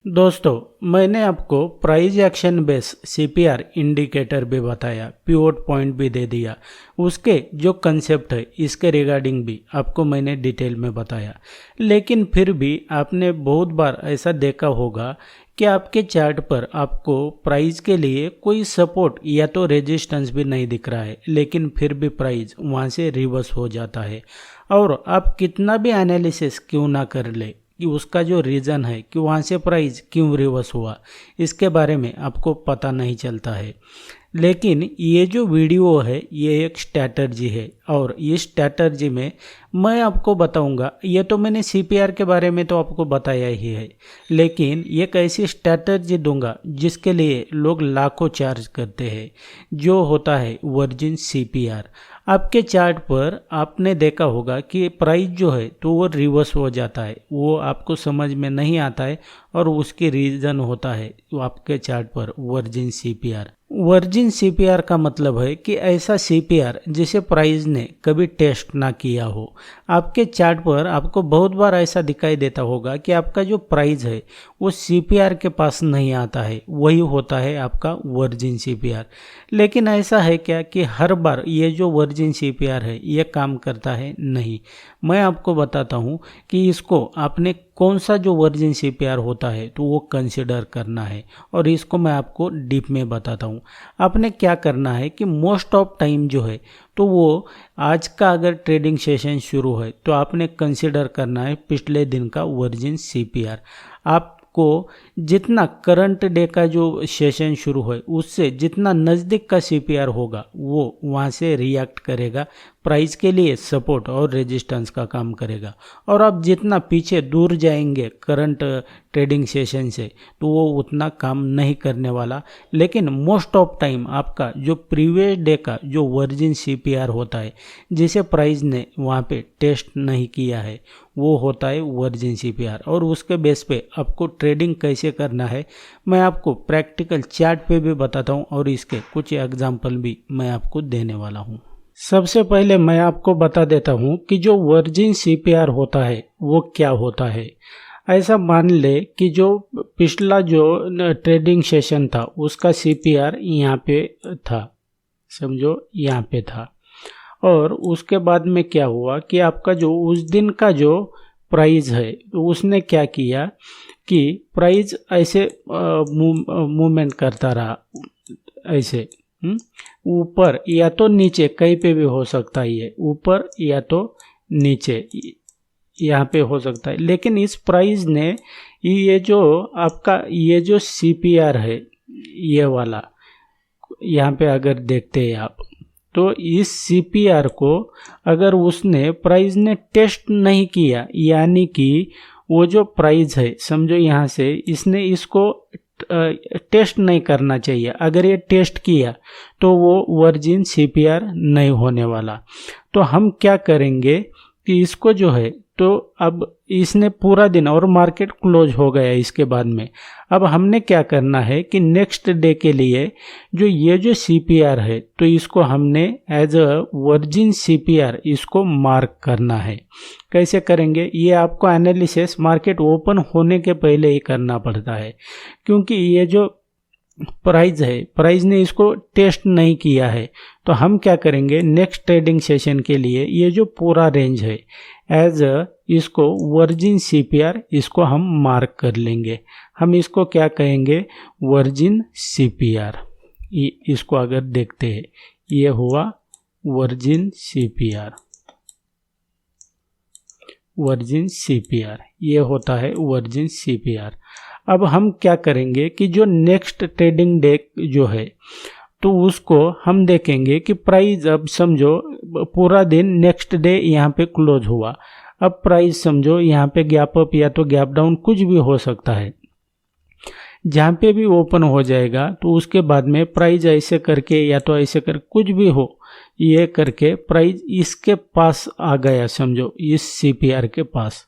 दोस्तों, मैंने आपको price action base CPR indicator भी बताया, पिवोट पॉइंट भी दे दिया। उसके जो कंसेप्ट है इसके रिगार्डिंग भी आपको मैंने डिटेल में बताया। लेकिन फिर भी आपने बहुत बार ऐसा देखा होगा कि आपके चार्ट पर आपको प्राइस के लिए कोई सपोर्ट या तो रेजिस्टेंस भी नहीं दिख रहा है, लेकिन फिर भी प्राइस वहाँ से रिवर्स हो जाता है। और आप कितना भी एनालिसिस क्यों ना कर ले कि उसका जो रीज़न है कि वहाँ से प्राइस क्यों रिवर्स हुआ, इसके बारे में आपको पता नहीं चलता है। लेकिन ये जो वीडियो है ये एक स्ट्रैटर्जी है और इस स्ट्रैटर्जी में मैं आपको बताऊंगा। ये तो मैंने सीपीआर के बारे में तो आपको बताया ही है, लेकिन एक ऐसी स्ट्रैटर्जी दूंगा जिसके लिए लोग लाखों चार्ज करते हैं, जो होता है वर्जिन सीपीआर। आपके चार्ट पर आपने देखा होगा कि प्राइस जो है तो वो रिवर्स हो जाता है, वो आपको समझ में नहीं आता है और उसकी रीज़न होता है वो आपके चार्ट पर वर्जिन सीपीआर। वर्जिन सीपीआर का मतलब है कि ऐसा सीपीआर जिसे प्राइस ने कभी टेस्ट ना किया हो। आपके चार्ट पर आपको बहुत बार ऐसा दिखाई देता होगा कि आपका जो प्राइस है वो सीपीआर के पास नहीं आता है, वही होता है आपका वर्जिन सीपीआर। लेकिन ऐसा है क्या कि हर बार ये जो वर्जिन सीपीआर है ये काम करता है? नहीं। मैं आपको बताता हूँ कि इसको आपने कौन सा जो वर्जिन सीपीआर होता है तो वो कंसिडर करना है, और इसको मैं आपको डीप में बताता हूँ। आपने क्या करना है कि मोस्ट ऑफ टाइम जो है तो वो आज का अगर ट्रेडिंग सेशन शुरू है तो आपने कंसिडर करना है पिछले दिन का वर्जिन सीपीआर। आपको जितना करंट डे का जो सेशन शुरू है उससे जितना नज़दीक का सीपीआर होगा वो वहाँ से रिएक्ट करेगा, प्राइस के लिए सपोर्ट और रेजिस्टेंस का काम करेगा। और आप जितना पीछे दूर जाएंगे करंट ट्रेडिंग सेशन से तो वो उतना काम नहीं करने वाला। लेकिन मोस्ट ऑफ टाइम आपका जो प्रीवियस डे का जो वर्जिन सीपीआर होता है जिसे प्राइस ने वहाँ पे टेस्ट नहीं किया है वो होता है वर्जिन सीपीआर। और उसके बेस पे आपको ट्रेडिंग कैसे करना है मैं आपको प्रैक्टिकल चार्ट पे भी बताता हूँ और इसके कुछ एग्जांपल भी मैं आपको देने वाला हूँ। सबसे पहले मैं आपको बता देता हूँ कि जो वर्जिन सीपीआर होता है वो क्या होता है। ऐसा मान ले कि जो पिछला जो ट्रेडिंग सेशन था उसका सीपीआर यहाँ पे था, समझो यहाँ पे था। और उसके बाद में क्या हुआ कि आपका जो उस दिन का जो प्राइस है तो उसने क्या किया कि प्राइस ऐसे मूवमेंट करता रहा, ऐसे ऊपर या तो नीचे, कहीं पे भी हो सकता है, ये ऊपर या तो नीचे यहाँ पे हो सकता है। लेकिन इस प्राइस ने ये जो आपका ये जो सीपीआर है ये वाला यहाँ पे अगर देखते हैं आप तो इस सीपीआर को अगर उसने प्राइस ने टेस्ट नहीं किया, यानी कि वो जो प्राइस है समझो यहाँ से इसने इसको टेस्ट नहीं करना चाहिए, अगर ये टेस्ट किया तो वो वर्जिन सीपीआर नहीं होने वाला। तो हम क्या करेंगे कि इसको जो है तो अब इसने पूरा दिन और मार्केट क्लोज हो गया इसके बाद में। अब हमने क्या करना है कि नेक्स्ट डे के लिए जो ये जो सीपीआर है तो इसको हमने एज अ वर्जिन सीपीआर इसको मार्क करना है। कैसे करेंगे ये आपको एनालिसिस मार्केट ओपन होने के पहले ही करना पड़ता है, क्योंकि ये जो प्राइस है प्राइस ने इसको टेस्ट नहीं किया है। तो हम क्या करेंगे नेक्स्ट ट्रेडिंग सेशन के लिए ये जो पूरा रेंज है एज इसको वर्जिन सीपीआर इसको हम मार्क कर लेंगे। हम इसको क्या कहेंगे वर्जिन सीपीआर। इसको अगर देखते हैं ये हुआ वर्जिन सीपीआर, वर्जिन सीपीआर ये होता है वर्जिन सीपीआर। अब हम क्या करेंगे कि जो नेक्स्ट ट्रेडिंग डे जो है तो उसको हम देखेंगे कि प्राइस अब समझो पूरा दिन नेक्स्ट डे यहाँ पे क्लोज हुआ। अब प्राइस समझो यहाँ पे गैप अप या तो गैप डाउन कुछ भी हो सकता है, जहाँ पे भी ओपन हो जाएगा तो उसके बाद में प्राइस ऐसे करके या तो ऐसे कर कुछ भी हो ये करके प्राइस इसके पास आ गया, समझो इस सीपीआर के पास।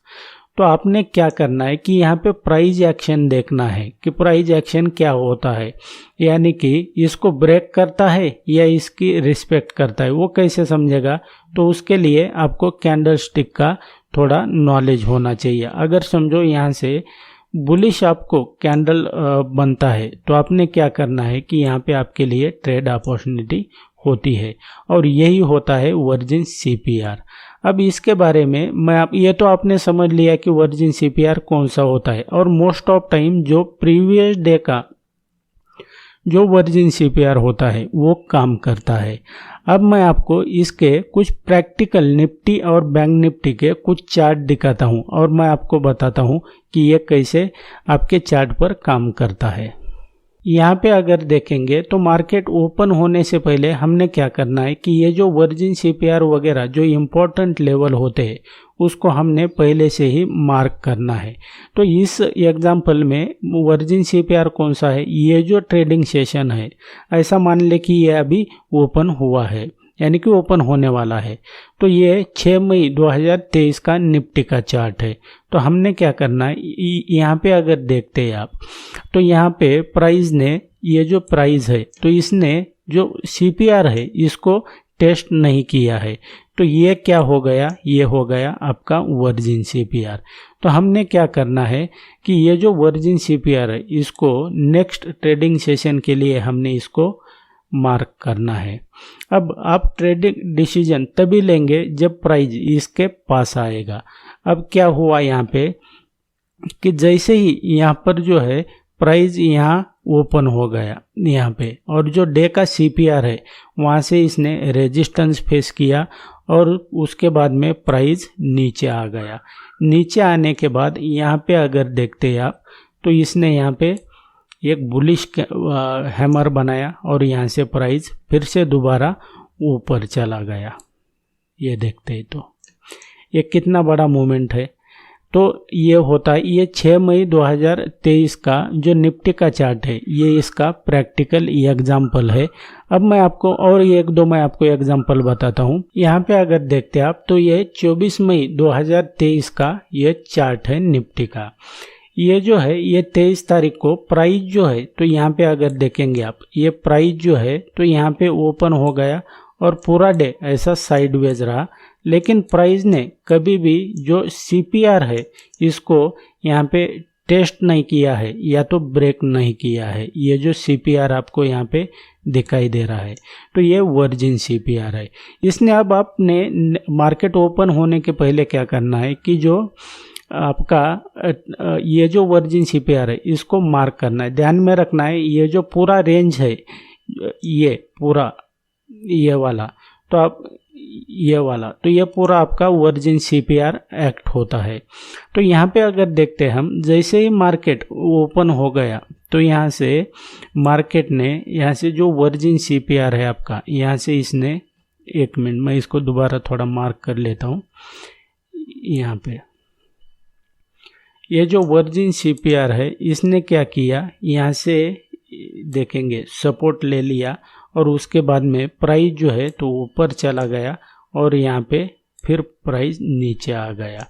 तो आपने क्या करना है कि यहाँ पे प्राइस एक्शन देखना है कि प्राइस एक्शन क्या होता है, यानी कि इसको ब्रेक करता है या इसकी रिस्पेक्ट करता है, वो कैसे समझेगा। तो उसके लिए आपको कैंडल स्टिक का थोड़ा नॉलेज होना चाहिए। अगर समझो यहाँ से बुलिश आपको कैंडल बनता है तो आपने क्या करना है कि यहाँ पे आपके लिए ट्रेड अपॉर्चुनिटी होती है और यही होता है वर्जिन सीपीआर। अब इसके बारे में ये तो आपने समझ लिया कि वर्जिन सीपीआर कौन सा होता है और मोस्ट ऑफ टाइम जो प्रीवियस डे का जो वर्जिन सीपीआर होता है वो काम करता है। अब मैं आपको इसके कुछ प्रैक्टिकल निफ्टी और बैंक निफ्टी के कुछ चार्ट दिखाता हूं और मैं आपको बताता हूं कि ये कैसे आपके चार्ट पर काम करता है। यहाँ पे अगर देखेंगे तो मार्केट ओपन होने से पहले हमने क्या करना है कि ये जो वर्जिन सीपीआर वगैरह जो इम्पोर्टेंट लेवल होते हैं उसको हमने पहले से ही मार्क करना है। तो इस एग्जांपल में वर्जिन सीपीआर कौन सा है, ये जो ट्रेडिंग सेशन है ऐसा मान ले कि ये अभी ओपन हुआ है यानी कि ओपन होने वाला है। तो ये 6 मई 2023 का निफ्टी का चार्ट है। तो हमने क्या करना है, यहाँ पे अगर देखते हैं आप तो यहाँ पे प्राइस ने ये जो प्राइस है तो इसने जो सीपीआर है इसको टेस्ट नहीं किया है। तो ये क्या हो गया, ये हो गया आपका वर्जिन सीपीआर। तो हमने क्या करना है कि ये जो वर्जिन सीपीआर है इसको नेक्स्ट ट्रेडिंग सेशन के लिए हमने इसको मार्क करना है। अब आप ट्रेडिंग डिसीजन तभी लेंगे जब प्राइस इसके पास आएगा। अब क्या हुआ यहाँ पे कि जैसे ही यहाँ पर जो है प्राइस यहाँ ओपन हो गया यहाँ पे और जो डे का सीपीआर है वहाँ से इसने रेजिस्टेंस फेस किया और उसके बाद में प्राइस नीचे आ गया। नीचे आने के बाद यहाँ पे अगर देखते हैं आप तो इसने यहाँ पे एक बुलिश हैमर बनाया और यहाँ से प्राइस फिर से दोबारा ऊपर चला गया। ये देखते हैं तो ये कितना बड़ा मूवमेंट है। तो ये होता है, ये 6 मई 2023 का जो निफ्टी का चार्ट है ये इसका प्रैक्टिकल एग्जाम्पल है। अब मैं आपको और एक दो मैं आपको एग्जाम्पल बताता हूँ। यहाँ पे अगर देखते हैं आप तो ये 24 मई 2023 का ये चार्ट है निफ्टी का। ये जो है ये 23 तारीख को प्राइस जो है तो यहाँ पे अगर देखेंगे आप ये प्राइस जो है तो यहाँ पे ओपन हो गया और पूरा डे ऐसा साइडवेज रहा, लेकिन प्राइस ने कभी भी जो सीपीआर है इसको यहाँ पे टेस्ट नहीं किया है या तो ब्रेक नहीं किया है। ये जो सीपीआर आपको यहाँ पे दिखाई दे रहा है तो ये वर्जिन सीपीआर है। इसने अब आपने मार्केट ओपन होने के पहले क्या करना है कि जो आपका ये जो वर्जिन सीपीआर है इसको मार्क करना है, ध्यान में रखना है। ये जो पूरा रेंज है ये पूरा ये वाला तो आप ये वाला तो ये पूरा आपका वर्जिन सीपीआर एक्ट होता है। तो यहाँ पे अगर देखते हैं हम जैसे ही मार्केट ओपन हो गया तो यहाँ से मार्केट ने यहाँ से जो वर्जिन सीपीआर है आपका यहाँ से इसने, एक मिनट मैं इसको दोबारा थोड़ा मार्क कर लेता हूँ। यहाँ पे ये जो वर्जिन सीपीआर है इसने क्या किया, यहाँ से देखेंगे सपोर्ट ले लिया और उसके बाद में प्राइस जो है तो ऊपर चला गया और यहाँ पे फिर प्राइस नीचे आ गया।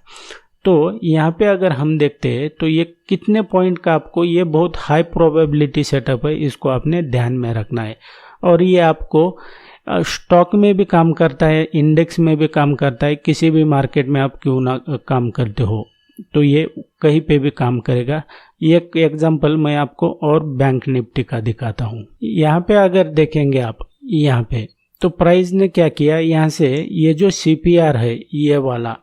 तो यहाँ पे अगर हम देखते हैं तो ये कितने पॉइंट का आपको, ये बहुत हाई प्रोबेबिलिटी सेटअप है, इसको आपने ध्यान में रखना है। और ये आपको स्टॉक में भी काम करता है, इंडेक्स में भी काम करता है, किसी भी मार्केट में आप क्यों ना काम करते हो तो ये कहीं पे भी काम करेगा। एक एग्जांपल मैं आपको और बैंक निफ्टी का दिखाता हूँ। यहाँ पे अगर देखेंगे आप यहाँ पे तो प्राइस ने क्या किया, यहाँ से ये जो सीपीआर है ये वाला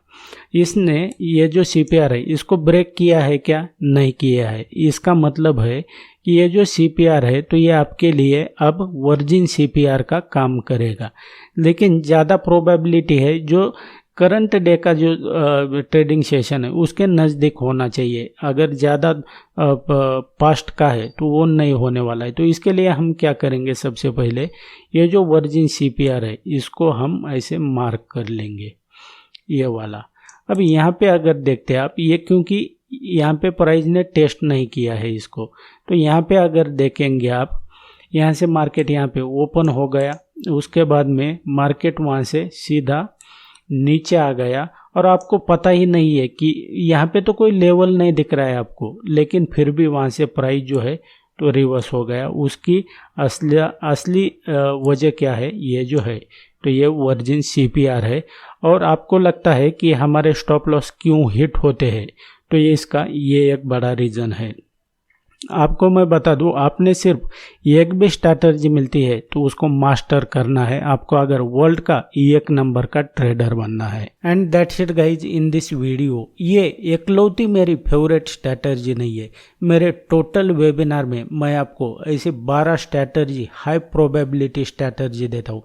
इसने ये जो सीपीआर है इसको ब्रेक किया है क्या, नहीं किया है। इसका मतलब है कि ये जो सीपीआर है तो ये आपके लिए अब वर्जिन सीपीआर का काम करेगा, लेकिन ज़्यादा प्रोबेबिलिटी है जो करंट डे का जो ट्रेडिंग सेशन है उसके नज़दीक होना चाहिए। अगर ज़्यादा पास्ट का है तो वो नहीं होने वाला है। तो इसके लिए हम क्या करेंगे, सबसे पहले ये जो वर्जिन सीपीआर है इसको हम ऐसे मार्क कर लेंगे ये वाला। अब यहाँ पे अगर देखते हैं आप ये, क्योंकि यहाँ पे प्राइस ने टेस्ट नहीं किया है इसको, तो यहाँ पे अगर देखेंगे आप यहाँ से मार्केट यहाँ पे ओपन हो गया, उसके बाद में मार्केट वहाँ से सीधा नीचे आ गया और आपको पता ही नहीं है कि यहाँ पे तो कोई लेवल नहीं दिख रहा है आपको, लेकिन फिर भी वहाँ से प्राइस जो है तो रिवर्स हो गया। उसकी असली वजह क्या है, ये जो है तो ये वर्जिन सीपीआर है। और आपको लगता है कि हमारे स्टॉप लॉस क्यों हिट होते हैं, तो ये एक बड़ा रीज़न है। आपको मैं बता दूं, आपने सिर्फ एक भी स्ट्रैटेजी मिलती है तो उसको मास्टर करना है आपको, अगर वर्ल्ड का एक नंबर का ट्रेडर बनना है। And that's it guys in this video. ये एकलौती मेरी फेवरेट स्ट्रैटेजी नहीं है, मेरे टोटल वेबिनार में मैं आपको ऐसे 12 स्ट्रैटेजी, हाई प्रोबेबिलिटी स्ट्रैटेजी देता हूँ।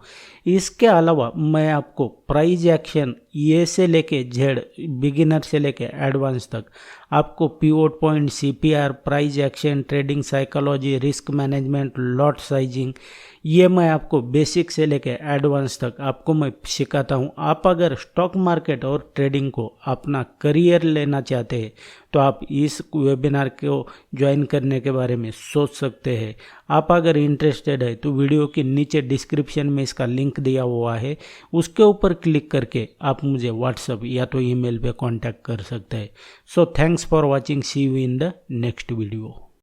इसके अलावा मैं आपको प्राइज एक्शन ए से लेके जेड, बिगिनर से लेके एडवांस तक, आपको pivot point, CPR, price action, trading psychology, risk management, lot sizing, ये मैं आपको बेसिक से लेके एडवांस तक आपको मैं सिखाता हूँ। आप अगर स्टॉक मार्केट और ट्रेडिंग को अपना करियर लेना चाहते हैं तो आप इस वेबिनार को ज्वाइन करने के बारे में सोच सकते हैं। आप अगर इंटरेस्टेड है तो वीडियो के नीचे डिस्क्रिप्शन में इसका लिंक दिया हुआ है, उसके ऊपर क्लिक करके आप मुझे व्हाट्सएप या तो ईमेल पे कांटेक्ट कर सकते हैं। So thanks for watching, see you in the next video.